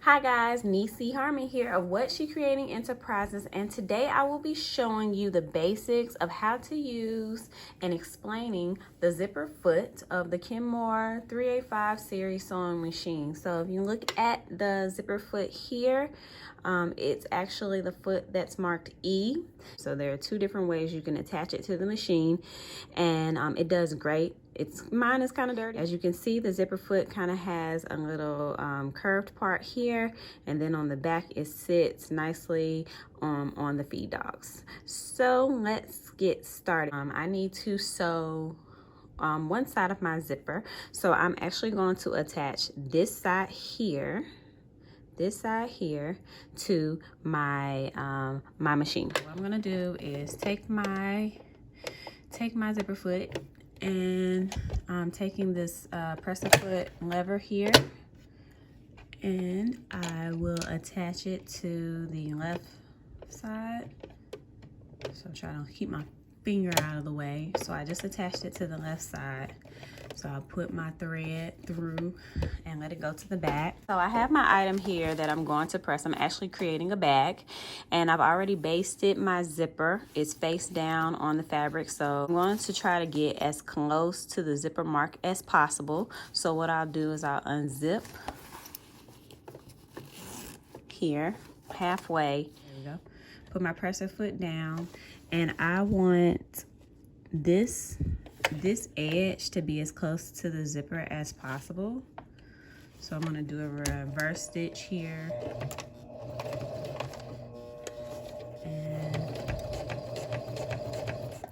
Hi guys, Neci Harmon here of Whatsshecreating Enterprises, and today I will be showing you the basics of how to use and explaining the zipper foot of the Kenmore 385 series sewing machine. So if you look at the zipper foot here, it's actually the foot that's marked E. So there are two different ways you can attach it to the machine, and it does great. Mine is kind of dirty. As you can see, the zipper foot kind of has a little curved part here, and then on the back it sits nicely on the feed dogs. So let's get started. I need to sew one side of my zipper, so I'm actually going to attach this side here to my my machine. What I'm gonna do is take my zipper foot, and I'm taking this presser foot lever here, and I will attach it to the left side. So try to keep my finger out of the way. So I just attached it to the left side. So I'll put my thread through and let it go to the back. So I have my item here that I'm going to press. I'm actually creating a bag, and I've already basted my zipper. It's face down on the fabric, so I'm going to try to get as close to the zipper mark as possible. So what I'll do is I'll unzip here halfway. There we go. Put my presser foot down, and I want this edge to be as close to the zipper as possible. So I'm going to do a reverse stitch here, and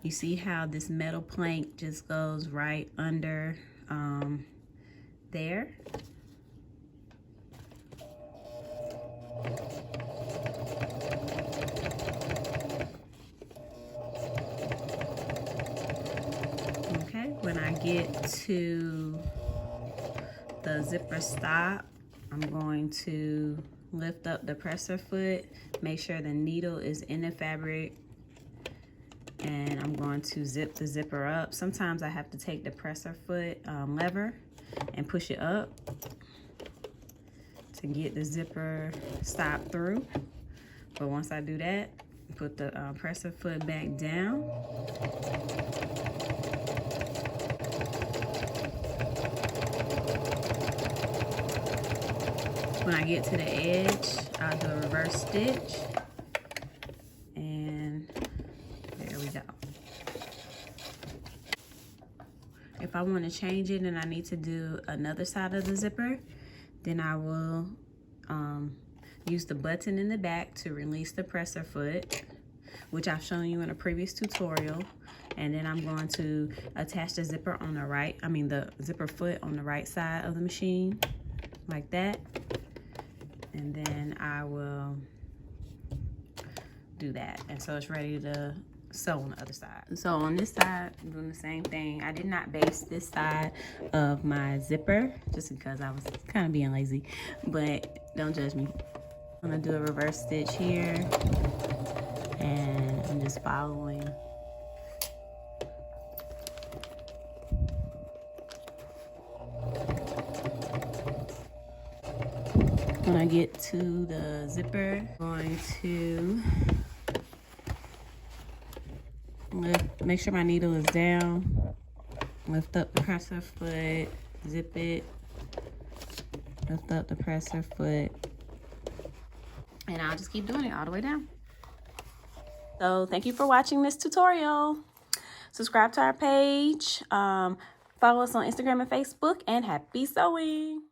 you see how this metal plank just goes right under there. When I get to the zipper stop, I'm going to lift up the presser foot, make sure the needle is in the fabric, and I'm going to zip the zipper up. Sometimes I have to take the presser foot lever and push it up to get the zipper stopped through. But once I do that, put the presser foot back down. When I get to the edge, I'll do a reverse stitch, and there we go. If I want to change it and I need to do another side of the zipper, then I will use the button in the back to release the presser foot, which I've shown you in a previous tutorial. And then I'm going to attach the zipper on the right, the zipper foot on the right side of the machine, like that. And then I will do that. And so it's ready to sew on the other side. So on this side, I'm doing the same thing. I did not baste this side of my zipper just because I was kind of being lazy, but don't judge me. I'm gonna do a reverse stitch here, and I'm just following. When I get to the zipper, I'm going to make sure my needle is down, lift up the presser foot, zip it, lift up the presser foot, and I'll just keep doing it all the way down. So thank you for watching this tutorial. Subscribe to our page, follow us on Instagram and Facebook, and happy sewing.